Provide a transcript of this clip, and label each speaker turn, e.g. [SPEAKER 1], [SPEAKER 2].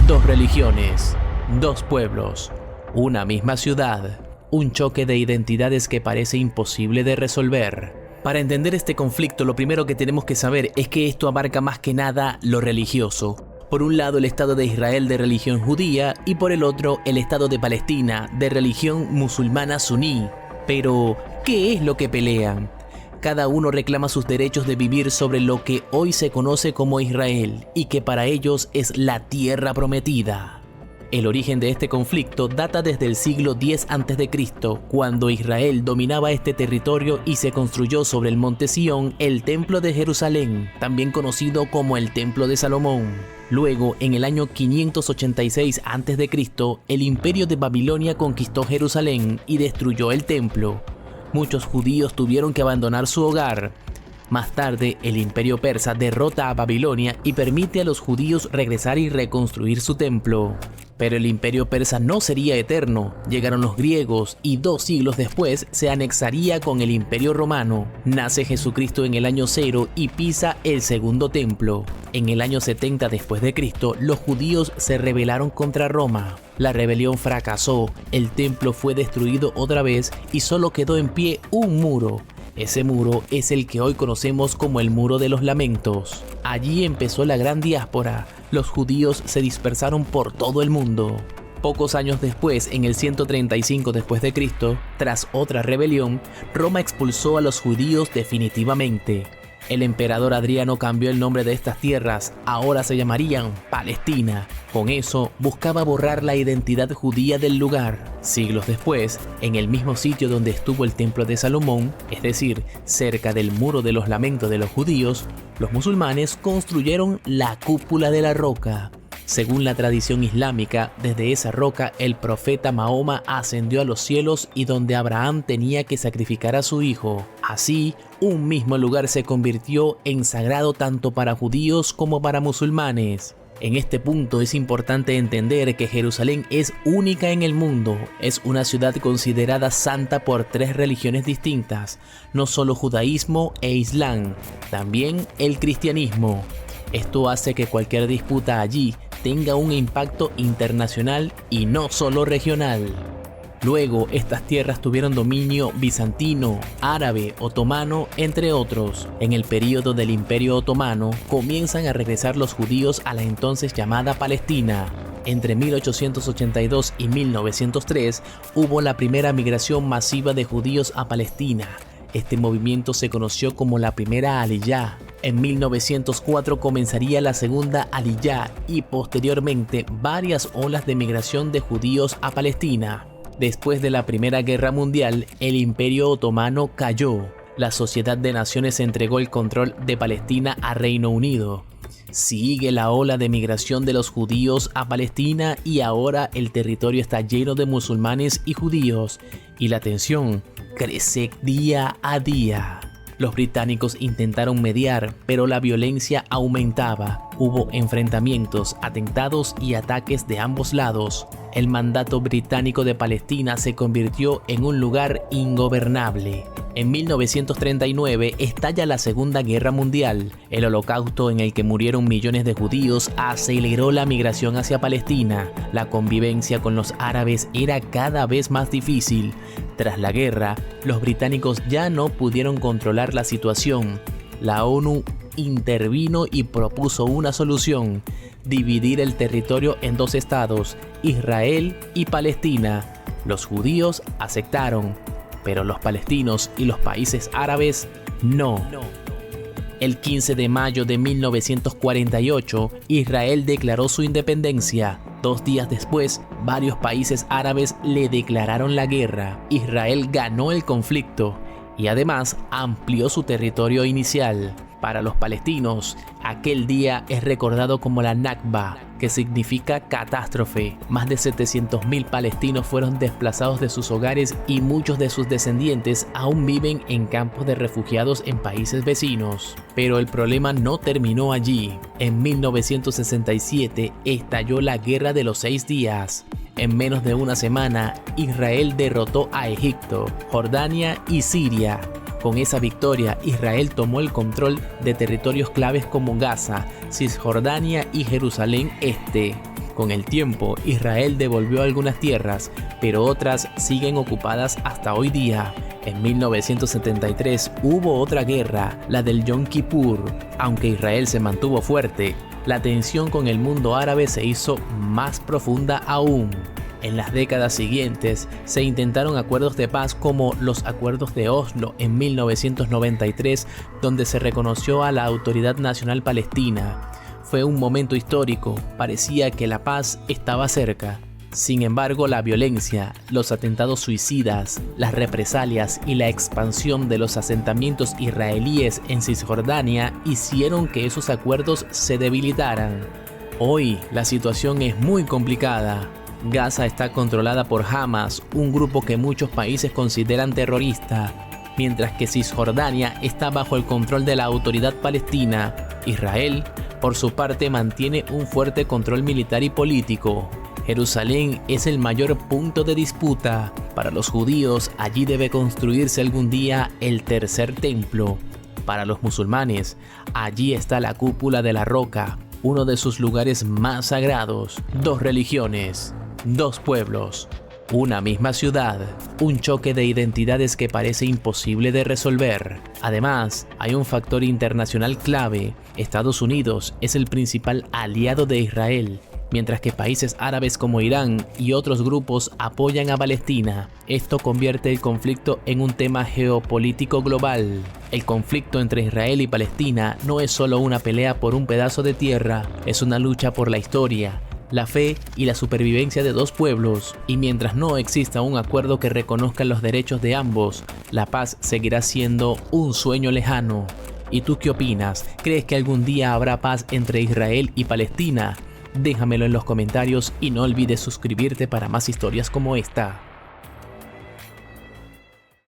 [SPEAKER 1] Dos religiones, dos pueblos, una misma ciudad, un choque de identidades que parece imposible de resolver. Para entender este conflicto, lo primero que tenemos que saber es que esto abarca más que nada lo religioso. Por un lado el Estado de Israel de religión judía y por el otro el Estado de Palestina de religión musulmana suní. Pero, ¿qué es lo que pelean? Cada uno reclama sus derechos de vivir sobre lo que hoy se conoce como Israel y que para ellos es la tierra prometida. El origen de este conflicto data desde el siglo X a.C., cuando Israel dominaba este territorio y se construyó sobre el monte Sión el Templo de Jerusalén, también conocido como el Templo de Salomón. Luego, en el año 586 a.C., el Imperio de Babilonia conquistó Jerusalén y destruyó el templo. Muchos judíos tuvieron que abandonar su hogar. Más tarde, el Imperio Persa derrota a Babilonia y permite a los judíos regresar y reconstruir su templo. Pero el Imperio Persa no sería eterno. Llegaron los griegos y 2 siglos después se anexaría con el Imperio Romano. Nace Jesucristo en el año 0 y pisa el segundo templo. En el año 70 después de Cristo, los judíos se rebelaron contra Roma. La rebelión fracasó, el templo fue destruido otra vez y solo quedó en pie un muro. Ese muro es el que hoy conocemos como el Muro de los Lamentos. Allí empezó la gran diáspora. Los judíos se dispersaron por todo el mundo. Pocos años después, en el 135 después de Cristo, tras otra rebelión, Roma expulsó a los judíos definitivamente. El emperador Adriano cambió el nombre de estas tierras, ahora se llamarían Palestina. Con eso, buscaba borrar la identidad judía del lugar. Siglos después, en el mismo sitio donde estuvo el Templo de Salomón, es decir, cerca del Muro de los Lamentos de los judíos, los musulmanes construyeron la Cúpula de la Roca. Según la tradición islámica, desde esa roca el profeta Mahoma ascendió a los cielos y donde Abraham tenía que sacrificar a su hijo. Así, un mismo lugar se convirtió en sagrado tanto para judíos como para musulmanes. En este punto es importante entender que Jerusalén es única en el mundo, es una ciudad considerada santa por 3 religiones distintas, no solo judaísmo e islam, también el cristianismo. Esto hace que cualquier disputa allí tenga un impacto internacional y no solo regional. Luego, estas tierras tuvieron dominio bizantino, árabe, otomano, entre otros. En el período del Imperio Otomano, comienzan a regresar los judíos a la entonces llamada Palestina. Entre 1882 y 1903 hubo la primera migración masiva de judíos a Palestina. Este movimiento se conoció como la primera Aliyá. En 1904 comenzaría la segunda Aliyá y posteriormente varias olas de migración de judíos a Palestina. Después de la Primera Guerra Mundial, el Imperio Otomano cayó. La Sociedad de Naciones entregó el control de Palestina a Reino Unido. Sigue la ola de migración de los judíos a Palestina y ahora el territorio está lleno de musulmanes y judíos y la tensión crece día a día. Los británicos intentaron mediar, pero la violencia aumentaba. Hubo enfrentamientos, atentados y ataques de ambos lados. El mandato británico de Palestina se convirtió en un lugar ingobernable. En 1939 estalla la Segunda Guerra Mundial. El holocausto en el que murieron millones de judíos aceleró la migración hacia Palestina. La convivencia con los árabes era cada vez más difícil. Tras la guerra, los británicos ya no pudieron controlar la situación. La ONU intervino y propuso una solución: dividir el territorio en 2 estados, Israel y Palestina. Los judíos aceptaron, pero los palestinos y los países árabes no. El 15 de mayo de 1948, Israel declaró su independencia. 2 días después, varios países árabes le declararon la guerra. Israel ganó el conflicto y además amplió su territorio inicial. Para los palestinos, aquel día es recordado como la Nakba, que significa catástrofe. Más de 700.000 palestinos fueron desplazados de sus hogares y muchos de sus descendientes aún viven en campos de refugiados en países vecinos. Pero el problema no terminó allí. En 1967 estalló la Guerra de los 6 días. En menos de una semana, Israel derrotó a Egipto, Jordania y Siria. Con esa victoria, Israel tomó el control de territorios claves como Gaza, Cisjordania y Jerusalén Este. Con el tiempo, Israel devolvió algunas tierras, pero otras siguen ocupadas hasta hoy día. En 1973 hubo otra guerra, la del Yom Kippur. Aunque Israel se mantuvo fuerte, la tensión con el mundo árabe se hizo más profunda aún. En las décadas siguientes se intentaron acuerdos de paz como los acuerdos de Oslo en 1993, donde se reconoció a la Autoridad Nacional Palestina. Fue un momento histórico, parecía que la paz estaba cerca. Sin embargo, la violencia, los atentados suicidas, las represalias y la expansión de los asentamientos israelíes en Cisjordania hicieron que esos acuerdos se debilitaran. Hoy la situación es muy complicada. Gaza está controlada por Hamas, un grupo que muchos países consideran terrorista, mientras que Cisjordania está bajo el control de la Autoridad Palestina. Israel, por su parte, mantiene un fuerte control militar y político. Jerusalén es el mayor punto de disputa. Para los judíos, allí debe construirse algún día el tercer templo. Para los musulmanes, allí está la cúpula de la roca, uno de sus lugares más sagrados. Dos religiones, dos pueblos, una misma ciudad, un choque de identidades que parece imposible de resolver. Además, hay un factor internacional clave. Estados Unidos es el principal aliado de Israel, mientras que países árabes como Irán y otros grupos apoyan a Palestina. Esto convierte el conflicto en un tema geopolítico global. El conflicto entre Israel y Palestina no es solo una pelea por un pedazo de tierra, es una lucha por la historia, la fe y la supervivencia de dos pueblos, y mientras no exista un acuerdo que reconozca los derechos de ambos, la paz seguirá siendo un sueño lejano. ¿Y tú qué opinas? ¿Crees que algún día habrá paz entre Israel y Palestina? Déjamelo en los comentarios y no olvides suscribirte para más historias como esta.